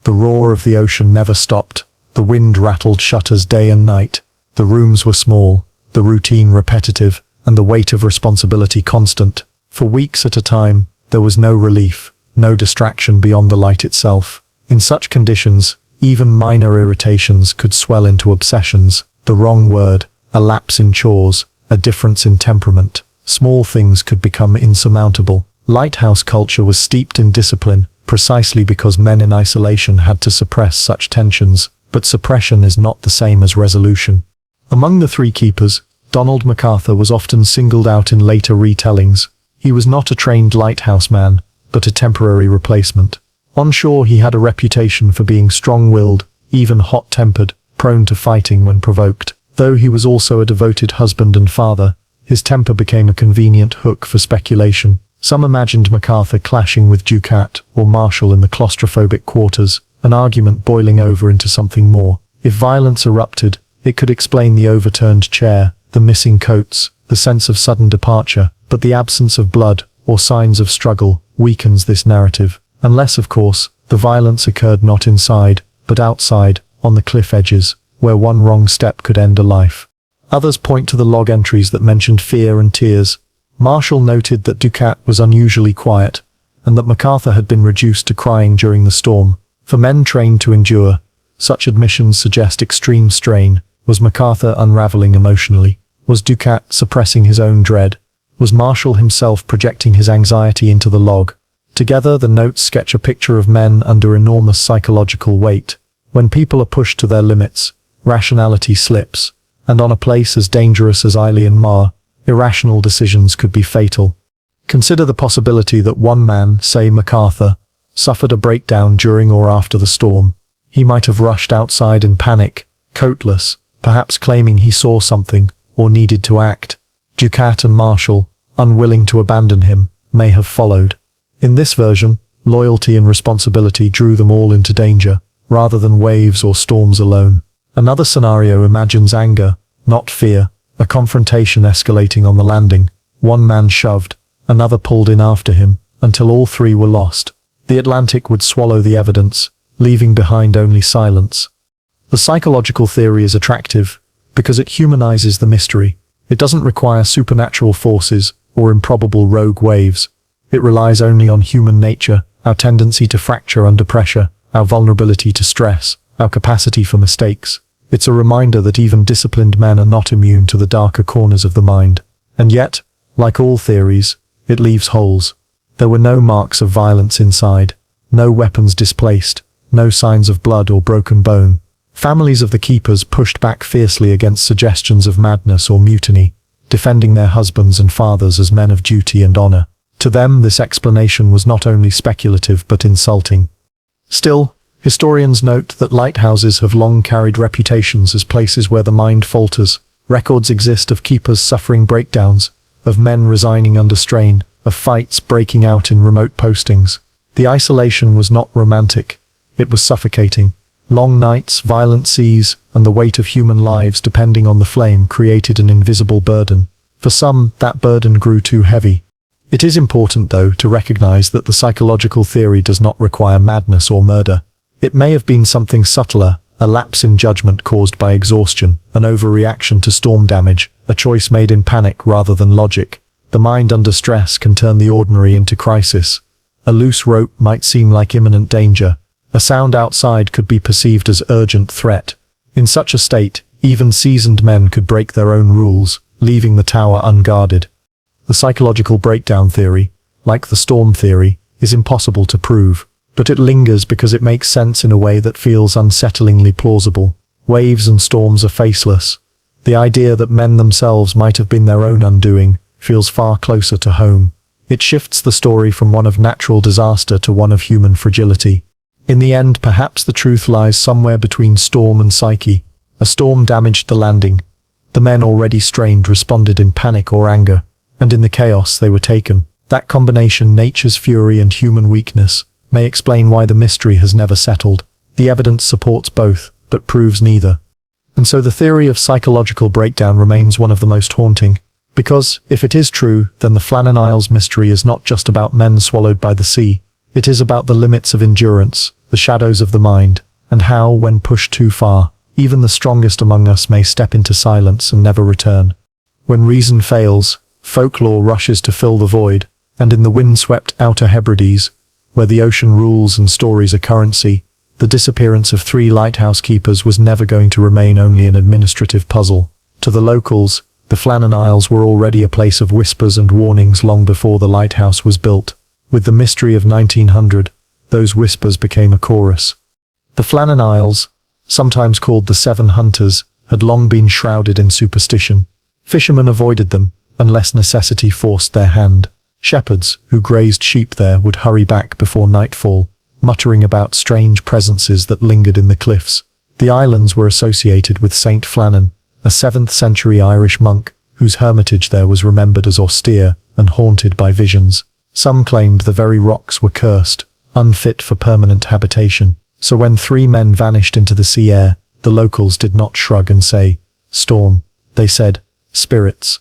The roar of the ocean never stopped. The wind rattled shutters day and night. The rooms were small, the routine repetitive, and the weight of responsibility constant. For weeks at a time, there was no relief, no distraction beyond the light itself. In such conditions, even minor irritations could swell into obsessions. The wrong word, a lapse in chores, a difference in temperament. Small things could become insurmountable. Lighthouse culture was steeped in discipline, precisely because men in isolation had to suppress such tensions. But suppression is not the same as resolution. Among the three keepers, Donald MacArthur was often singled out in later retellings. He was not a trained lighthouse man, but a temporary replacement. On shore he had a reputation for being strong-willed, even hot-tempered, prone to fighting when provoked. Though he was also a devoted husband and father, his temper became a convenient hook for speculation. Some imagined MacArthur clashing with Ducat or Marshall in the claustrophobic quarters, an argument boiling over into something more. If violence erupted, it could explain the overturned chair, the missing coats, the sense of sudden departure, but the absence of blood, or signs of struggle, weakens this narrative. Unless, of course, the violence occurred not inside, but outside, on the cliff edges, where one wrong step could end a life. Others point to the log entries that mentioned fear and tears. Marshall noted that Ducat was unusually quiet, and that MacArthur had been reduced to crying during the storm. For men trained to endure, such admissions suggest extreme strain. Was MacArthur unraveling emotionally? Was Ducat suppressing his own dread? Was Marshall himself projecting his anxiety into the log? Together, the notes sketch a picture of men under enormous psychological weight. When people are pushed to their limits, rationality slips, and on a place as dangerous as Eilean Mar, irrational decisions could be fatal. Consider the possibility that one man, say MacArthur, suffered a breakdown during or after the storm. He might have rushed outside in panic, coatless, perhaps claiming he saw something, or needed to act. Ducat and Marshall, unwilling to abandon him, may have followed. In this version, loyalty and responsibility drew them all into danger, rather than waves or storms alone. Another scenario imagines anger, not fear, a confrontation escalating on the landing. One man shoved, another pulled in after him, until all three were lost. The Atlantic would swallow the evidence, leaving behind only silence. The psychological theory is attractive, because it humanizes the mystery. It doesn't require supernatural forces, or improbable rogue waves. It relies only on human nature, our tendency to fracture under pressure, our vulnerability to stress, our capacity for mistakes. It's a reminder that even disciplined men are not immune to the darker corners of the mind. And yet, like all theories, it leaves holes. There were no marks of violence inside, no weapons displaced, no signs of blood or broken bone. Families of the keepers pushed back fiercely against suggestions of madness or mutiny, defending their husbands and fathers as men of duty and honor. To them, this explanation was not only speculative but insulting. Still, historians note that lighthouses have long carried reputations as places where the mind falters. Records exist of keepers suffering breakdowns, of men resigning under strain, of fights breaking out in remote postings. The isolation was not romantic, it was suffocating. Long nights, violent seas, and the weight of human lives depending on the flame created an invisible burden. For some, that burden grew too heavy. It is important, though, to recognize that the psychological theory does not require madness or murder. It may have been something subtler, a lapse in judgment caused by exhaustion, an overreaction to storm damage, a choice made in panic rather than logic. The mind under stress can turn the ordinary into crisis. A loose rope might seem like imminent danger. A sound outside could be perceived as urgent threat. In such a state, even seasoned men could break their own rules, leaving the tower unguarded. The psychological breakdown theory, like the storm theory, is impossible to prove, but it lingers because it makes sense in a way that feels unsettlingly plausible. Waves and storms are faceless. The idea that men themselves might have been their own undoing feels far closer to home. It shifts the story from one of natural disaster to one of human fragility. In the end, perhaps the truth lies somewhere between storm and psyche. A storm damaged the landing. The men already strained responded in panic or anger, and in the chaos they were taken. That combination, nature's fury and human weakness, may explain why the mystery has never settled. The evidence supports both, but proves neither. And so the theory of psychological breakdown remains one of the most haunting. Because, if it is true, then the Flannan Isles Mystery is not just about men swallowed by the sea. It is about the limits of endurance, the shadows of the mind, and how, when pushed too far, even the strongest among us may step into silence and never return. When reason fails, folklore rushes to fill the void, and in the windswept Outer Hebrides, where the ocean rules and stories are currency, the disappearance of 3 lighthouse keepers was never going to remain only an administrative puzzle. To the locals, the Flannan Isles were already a place of whispers and warnings long before the lighthouse was built. With the mystery of 1900, those whispers became a chorus. The Flannan Isles, sometimes called the Seven Hunters, had long been shrouded in superstition. Fishermen avoided them, unless necessity forced their hand. Shepherds, who grazed sheep there, would hurry back before nightfall. muttering about strange presences that lingered in the cliffs. The islands were associated with Saint Flannan, a 7th century Irish monk, whose hermitage there was remembered as austere and haunted by visions. Some claimed the very rocks were cursed, unfit for permanent habitation. So when 3 men vanished into the sea air, the locals did not shrug and say, "Storm." They said, "Spirits."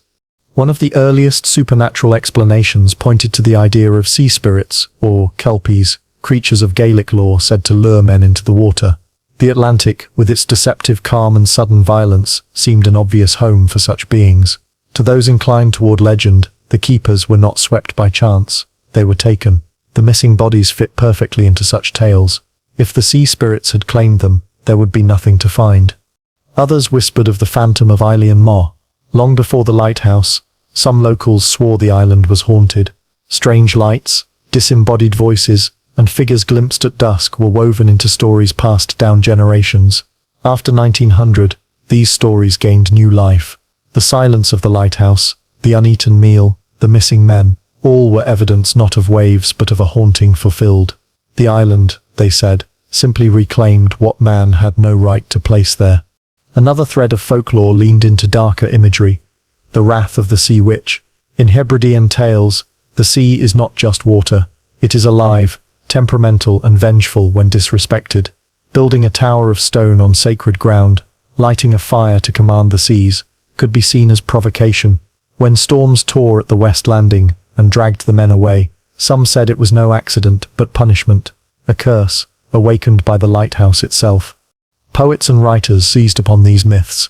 One of the earliest supernatural explanations pointed to the idea of sea spirits, or kelpies, creatures of Gaelic lore said to lure men into the water. The Atlantic, with its deceptive calm and sudden violence, seemed an obvious home for such beings. To those inclined toward legend, the keepers were not swept by chance. They were taken. The missing bodies fit perfectly into such tales. If the sea spirits had claimed them, there would be nothing to find. Others whispered of the phantom of Eilean Mor. Long before the lighthouse, some locals swore the island was haunted. Strange lights, disembodied voices, and figures glimpsed at dusk were woven into stories passed down generations. After 1900, these stories gained new life. The silence of the lighthouse, the uneaten meal, the missing men, all were evidence not of waves but of a haunting fulfilled. The island, they said, simply reclaimed what man had no right to place there. Another thread of folklore leaned into darker imagery, the wrath of the sea witch. In Hebridean tales, the sea is not just water, it is alive, temperamental and vengeful when disrespected. Building a tower of stone on sacred ground, lighting a fire to command the seas, could be seen as provocation. When storms tore at the West Landing and dragged the men away, some said it was no accident but punishment, a curse, awakened by the lighthouse itself. Poets and writers seized upon these myths.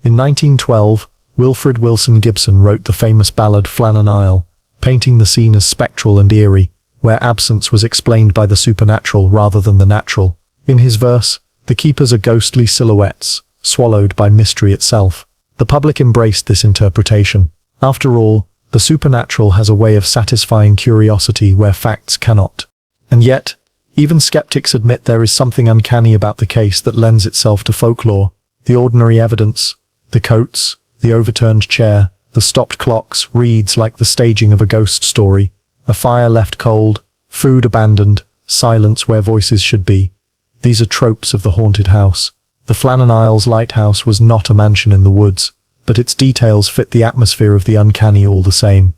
In 1912, Wilfred Wilson Gibson wrote the famous ballad Flannan Isle, painting the scene as spectral and eerie, where absence was explained by the supernatural rather than the natural. In his verse, the keepers are ghostly silhouettes, swallowed by mystery itself. The public embraced this interpretation. After all, the supernatural has a way of satisfying curiosity where facts cannot. And yet, even skeptics admit there is something uncanny about the case that lends itself to folklore. The ordinary evidence, the coats, the overturned chair, the stopped clocks, reads like the staging of a ghost story. A fire left cold, food abandoned, silence where voices should be. These are tropes of the haunted house. The Flannan Isles Lighthouse was not a mansion in the woods, but its details fit the atmosphere of the uncanny all the same.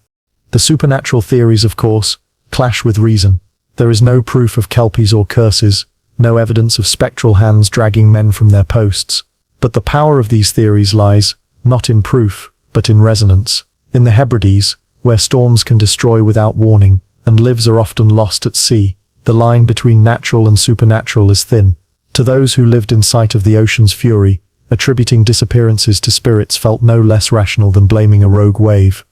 The supernatural theories, of course, clash with reason. There is no proof of kelpies or curses, no evidence of spectral hands dragging men from their posts. But the power of these theories lies, not in proof, but in resonance. In the Hebrides, where storms can destroy without warning, and lives are often lost at sea, the line between natural and supernatural is thin. To those who lived in sight of the ocean's fury, attributing disappearances to spirits felt no less rational than blaming a rogue wave.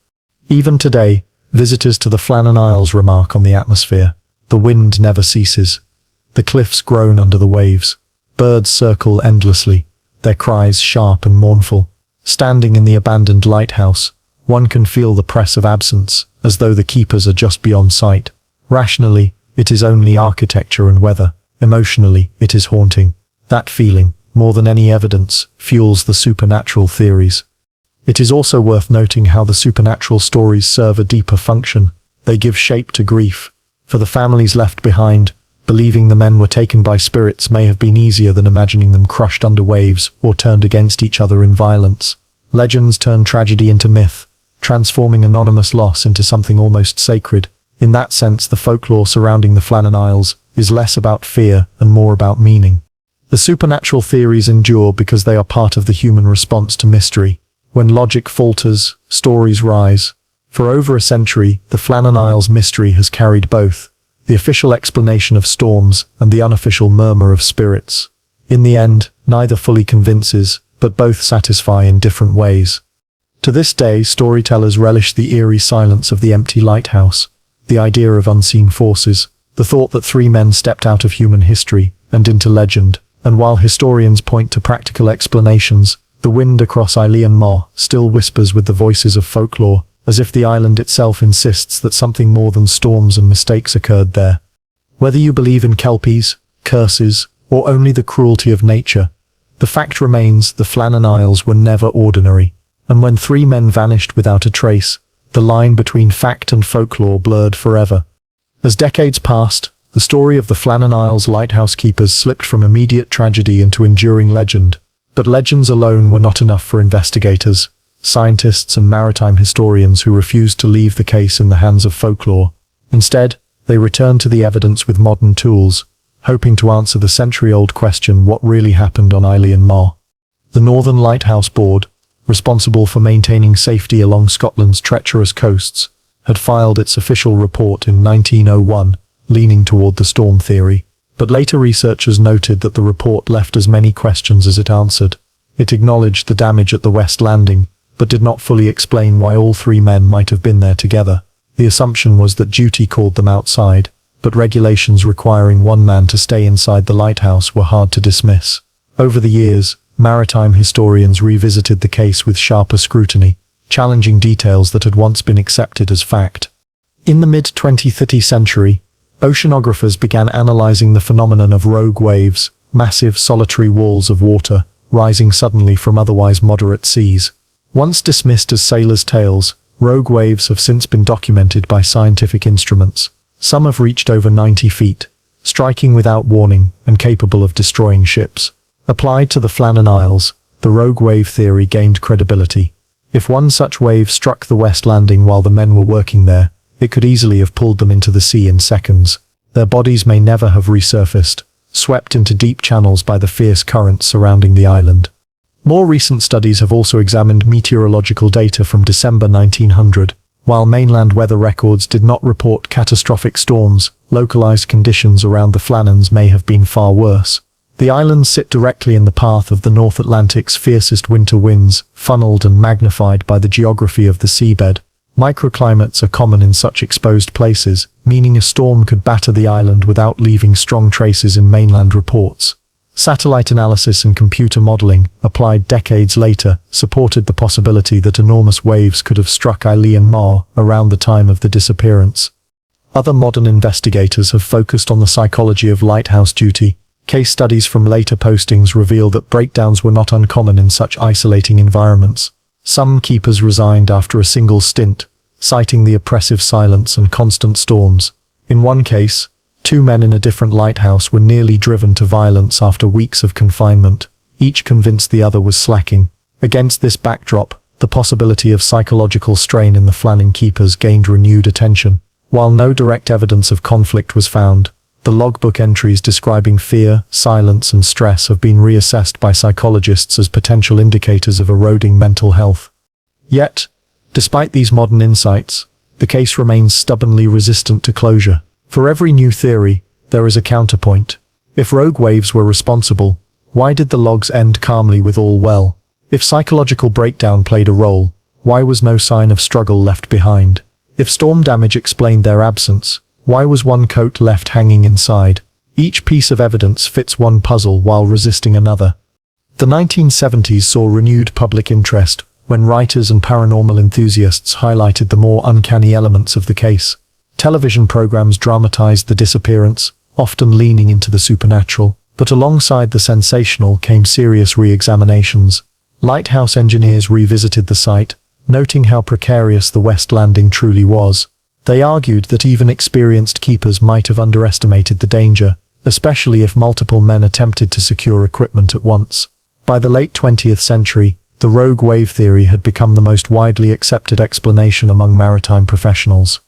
Even today, visitors to the Flannan Isles remark on the atmosphere. The wind never ceases. The cliffs groan under the waves. Birds circle endlessly, their cries sharp and mournful. Standing in the abandoned lighthouse, one can feel the press of absence, as though the keepers are just beyond sight. Rationally, it is only architecture and weather. Emotionally, it is haunting. That feeling, more than any evidence, fuels the supernatural theories. It is also worth noting how the supernatural stories serve a deeper function. They give shape to grief. For the families left behind, believing the men were taken by spirits may have been easier than imagining them crushed under waves or turned against each other in violence. Legends turn tragedy into myth, transforming anonymous loss into something almost sacred. In that sense, the folklore surrounding the Flannan Isles is less about fear and more about meaning. The supernatural theories endure because they are part of the human response to mystery. When logic falters, stories rise. For over a century, the Flannan Isles Mystery has carried both the official explanation of storms and the unofficial murmur of spirits. In the end, neither fully convinces, but both satisfy in different ways. To this day, storytellers relish the eerie silence of the empty lighthouse, the idea of unseen forces, the thought that 3 men stepped out of human history and into legend. And while historians point to practical explanations, the wind across Eilean Mor still whispers with the voices of folklore, as if the island itself insists that something more than storms and mistakes occurred there. Whether you believe in kelpies, curses, or only the cruelty of nature, the fact remains the Flannan Isles were never ordinary. And when 3 men vanished without a trace, the line between fact and folklore blurred forever. As decades passed, The story of the Flannan Isles Lighthouse keepers slipped from immediate tragedy into enduring legend. But legends alone were not enough for investigators, scientists and maritime historians who refused to leave the case in the hands of folklore. Instead, they returned to the evidence with modern tools, hoping to answer the century-old question: what really happened on Isle Mar? The Northern Lighthouse Board, responsible for maintaining safety along Scotland's treacherous coasts, had filed its official report in 1901, leaning toward the storm theory. But later researchers noted that the report left as many questions as it answered. It acknowledged the damage at the West Landing, but did not fully explain why all three men might have been there together. The assumption was that duty called them outside, but regulations requiring one man to stay inside the lighthouse were hard to dismiss. Over the years, maritime historians revisited the case with sharper scrutiny, challenging details that had once been accepted as fact. In the mid-20th century, oceanographers began analyzing the phenomenon of rogue waves, massive solitary walls of water, rising suddenly from otherwise moderate seas. Once dismissed as sailors' tales, rogue waves have since been documented by scientific instruments. Some have reached over 90 feet, striking without warning and capable of destroying ships. Applied to the Flannan Isles, the rogue wave theory gained credibility. If one such wave struck the West Landing while the men were working there, it could easily have pulled them into the sea in seconds. Their bodies may never have resurfaced, swept into deep channels by the fierce currents surrounding the island. More recent studies have also examined meteorological data from December 1900. While mainland weather records did not report catastrophic storms, localized conditions around the Flannans may have been far worse. The islands sit directly in the path of the North Atlantic's fiercest winter winds, funneled and magnified by the geography of the seabed. Microclimates are common in such exposed places, meaning a storm could batter the island without leaving strong traces in mainland reports. Satellite analysis and computer modeling, applied decades later, supported the possibility that enormous waves could have struck Isle Mar around the time of the disappearance. Other modern investigators have focused on the psychology of lighthouse duty. Case studies from later postings reveal that breakdowns were not uncommon in such isolating environments. Some keepers resigned after a single stint, citing the oppressive silence and constant storms. In one case, two men in a different lighthouse were nearly driven to violence after weeks of confinement, each convinced the other was slacking. Against this backdrop, the possibility of psychological strain in the Flannan keepers gained renewed attention. While no direct evidence of conflict was found, the logbook entries describing fear, silence and stress have been reassessed by psychologists as potential indicators of eroding mental health. Yet, despite these modern insights, the case remains stubbornly resistant to closure. For every new theory, there is a counterpoint. If rogue waves were responsible, why did the logs end calmly with all well? If psychological breakdown played a role, why was no sign of struggle left behind? If storm damage explained their absence, why was one coat left hanging inside? Each piece of evidence fits one puzzle while resisting another. The 1970s saw renewed public interest when writers and paranormal enthusiasts highlighted the more uncanny elements of the case. Television programs dramatized the disappearance, often leaning into the supernatural, but alongside the sensational came serious re-examinations. Lighthouse engineers revisited the site, noting how precarious the West Landing truly was. They argued that even experienced keepers might have underestimated the danger, especially if multiple men attempted to secure equipment at once. By the late 20th century, the rogue wave theory had become the most widely accepted explanation among maritime professionals.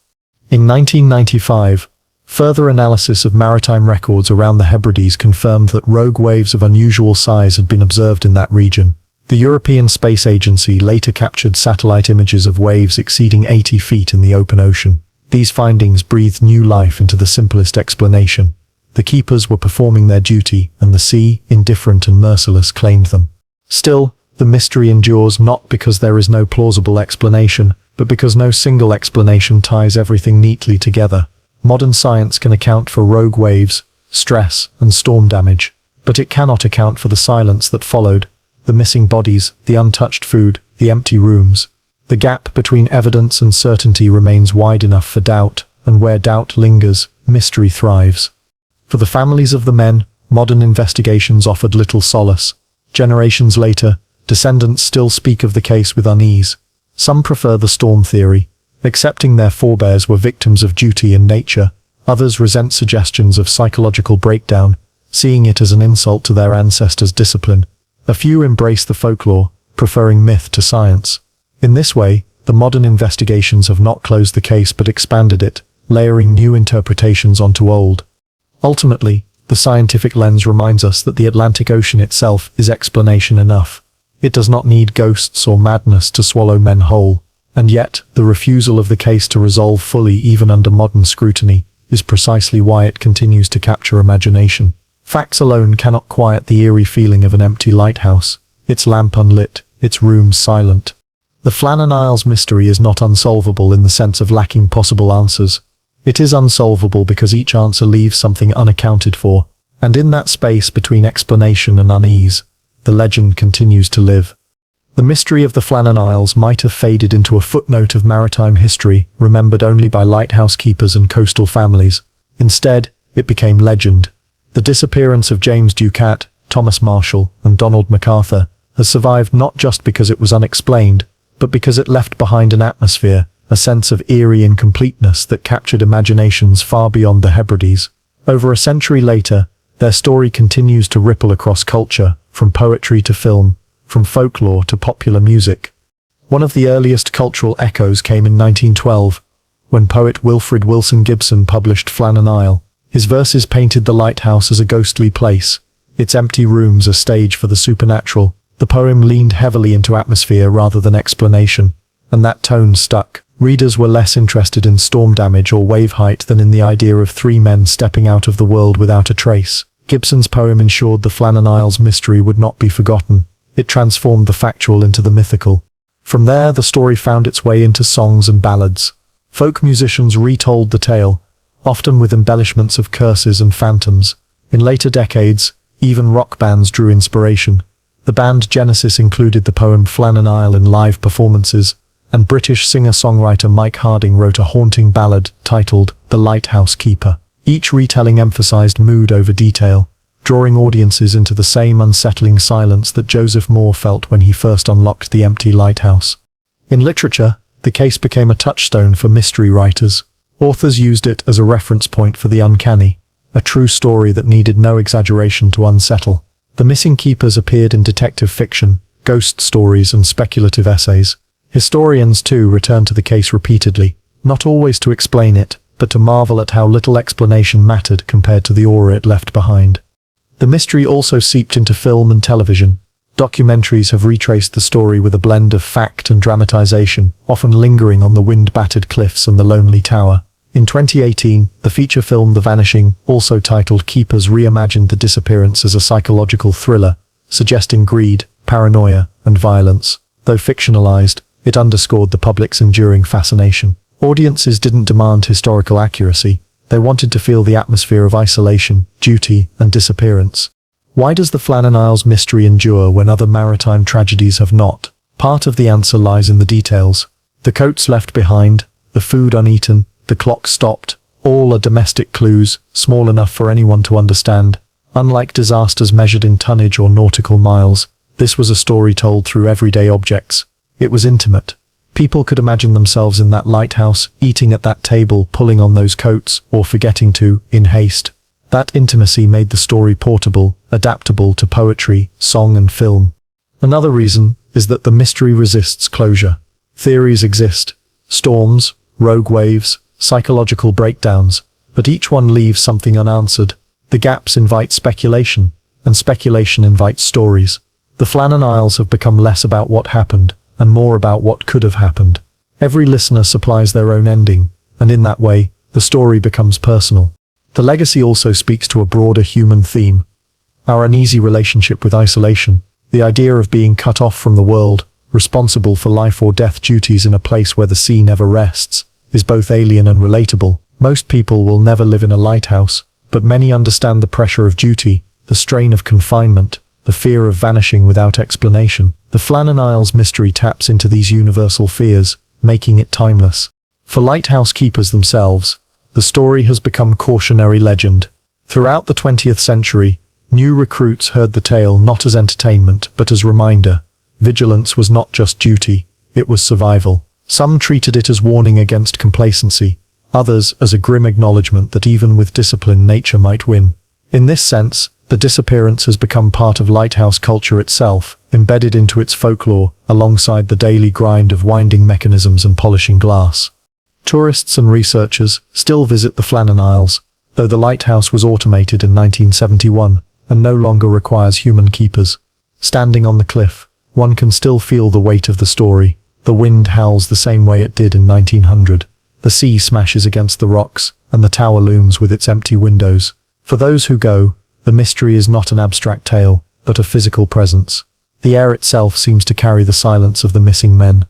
In 1995, further analysis of maritime records around the Hebrides confirmed that rogue waves of unusual size had been observed in that region. The European Space Agency later captured satellite images of waves exceeding 80 feet in the open ocean. These findings breathed new life into the simplest explanation. The keepers were performing their duty, and the sea, indifferent and merciless, claimed them. Still, the mystery endures not because there is no plausible explanation, but because no single explanation ties everything neatly together. Modern science can account for rogue waves, stress, and storm damage, but it cannot account for the silence that followed, the missing bodies, the untouched food, the empty rooms. The gap between evidence and certainty remains wide enough for doubt, and where doubt lingers, mystery thrives. For the families of the men, modern investigations offered little solace. Generations later, descendants still speak of the case with unease. Some prefer the storm theory, accepting their forebears were victims of duty and nature. Others resent suggestions of psychological breakdown, seeing it as an insult to their ancestors' discipline. A few embrace the folklore, preferring myth to science. In this way, the modern investigations have not closed the case but expanded it, layering new interpretations onto old. Ultimately, the scientific lens reminds us that the Atlantic Ocean itself is explanation enough. It does not need ghosts or madness to swallow men whole. And yet, the refusal of the case to resolve fully even under modern scrutiny is precisely why it continues to capture imagination. Facts alone cannot quiet the eerie feeling of an empty lighthouse, its lamp unlit, its rooms silent. The Flannan Isles Mystery is not unsolvable in the sense of lacking possible answers. It is unsolvable because each answer leaves something unaccounted for, and in that space between explanation and unease, the legend continues to live. The mystery of the Flannan Isles might have faded into a footnote of maritime history, remembered only by lighthouse keepers and coastal families. Instead, it became legend. The disappearance of James Ducat, Thomas Marshall, and Donald MacArthur has survived not just because it was unexplained, but because it left behind an atmosphere, a sense of eerie incompleteness that captured imaginations far beyond the Hebrides. Over a century later, their story continues to ripple across culture, from poetry to film, from folklore to popular music. One of the earliest cultural echoes came in 1912, when poet Wilfred Wilson Gibson published Flannan Isle. His verses painted the lighthouse as a ghostly place, its empty rooms a stage for the supernatural. The poem leaned heavily into atmosphere rather than explanation, and that tone stuck. Readers were less interested in storm damage or wave height than in the idea of three men stepping out of the world without a trace. Gibson's poem ensured the Flannan Isles Mystery would not be forgotten. It transformed the factual into the mythical. From there, the story found its way into songs and ballads. Folk musicians retold the tale, often with embellishments of curses and phantoms. In later decades, even rock bands drew inspiration. The band Genesis included the poem Flannan Isle in live performances, and British singer-songwriter Mike Harding wrote a haunting ballad titled The Lighthouse Keeper. Each retelling emphasized mood over detail, drawing audiences into the same unsettling silence that Joseph Moore felt when he first unlocked the empty lighthouse. In literature, the case became a touchstone for mystery writers. Authors used it as a reference point for the uncanny, a true story that needed no exaggeration to unsettle. The missing keepers appeared in detective fiction, ghost stories, and speculative essays. Historians, too, returned to the case repeatedly, not always to explain it, but to marvel at how little explanation mattered compared to the aura it left behind. The mystery also seeped into film and television. Documentaries have retraced the story with a blend of fact and dramatization, often lingering on the wind-battered cliffs and the lonely tower. In 2018, the feature film The Vanishing, also titled Keepers, reimagined the disappearance as a psychological thriller, suggesting greed, paranoia, and violence. Though fictionalized, it underscored the public's enduring fascination. Audiences didn't demand historical accuracy. They wanted to feel the atmosphere of isolation, duty, and disappearance. Why does the Flannan Isles Mystery endure when other maritime tragedies have not? Part of the answer lies in the details. The coats left behind, the food uneaten, the clock stopped, all are domestic clues, small enough for anyone to understand. Unlike disasters measured in tonnage or nautical miles, this was a story told through everyday objects. It was intimate. People could imagine themselves in that lighthouse, eating at that table, pulling on those coats, or forgetting to, in haste. That intimacy made the story portable, adaptable to poetry, song, and film. Another reason is that the mystery resists closure. Theories exist. Storms, rogue waves, psychological breakdowns, but each one leaves something unanswered. The gaps invite speculation, and speculation invites stories. The Flannan Isles have become less about what happened, and more about what could have happened. Every listener supplies their own ending, and in that way, the story becomes personal. The legacy also speaks to a broader human theme. Our uneasy relationship with isolation, the idea of being cut off from the world, responsible for life or death duties in a place where the sea never rests, is both alien and relatable. Most people will never live in a lighthouse, but many understand the pressure of duty, the strain of confinement, the fear of vanishing without explanation. The Flannan Isles Mystery taps into these universal fears, making it timeless. For lighthouse keepers themselves, the story has become cautionary legend. Throughout the 20th century, new recruits heard the tale not as entertainment but as reminder. Vigilance was not just duty, it was survival. Some treated it as warning against complacency, others as a grim acknowledgement that even with discipline nature might win. In this sense, the disappearance has become part of lighthouse culture itself, embedded into its folklore, alongside the daily grind of winding mechanisms and polishing glass. Tourists and researchers still visit the Flannan Isles, though the lighthouse was automated in 1971 and no longer requires human keepers. Standing on the cliff, one can still feel the weight of the story. The wind howls the same way it did in 1900. The sea smashes against the rocks, and the tower looms with its empty windows. For those who go, the mystery is not an abstract tale, but a physical presence. The air itself seems to carry the silence of the missing men.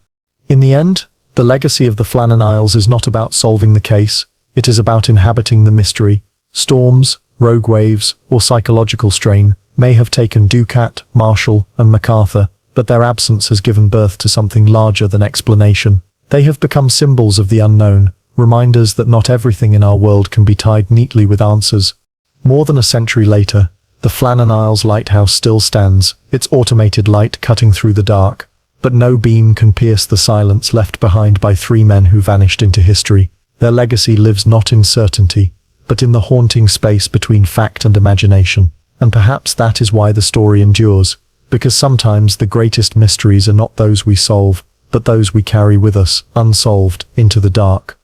In the end, the legacy of the Flannan Isles is not about solving the case, it is about inhabiting the mystery. Storms, rogue waves, or psychological strain may have taken Ducat, Marshall, and MacArthur, but their absence has given birth to something larger than explanation. They have become symbols of the unknown, reminders that not everything in our world can be tied neatly with answers. More than a century later, the Flannan Isles Lighthouse still stands, its automated light cutting through the dark, but no beam can pierce the silence left behind by three men who vanished into history. Their legacy lives not in certainty, but in the haunting space between fact and imagination. And perhaps that is why the story endures, because sometimes the greatest mysteries are not those we solve, but those we carry with us, unsolved, into the dark.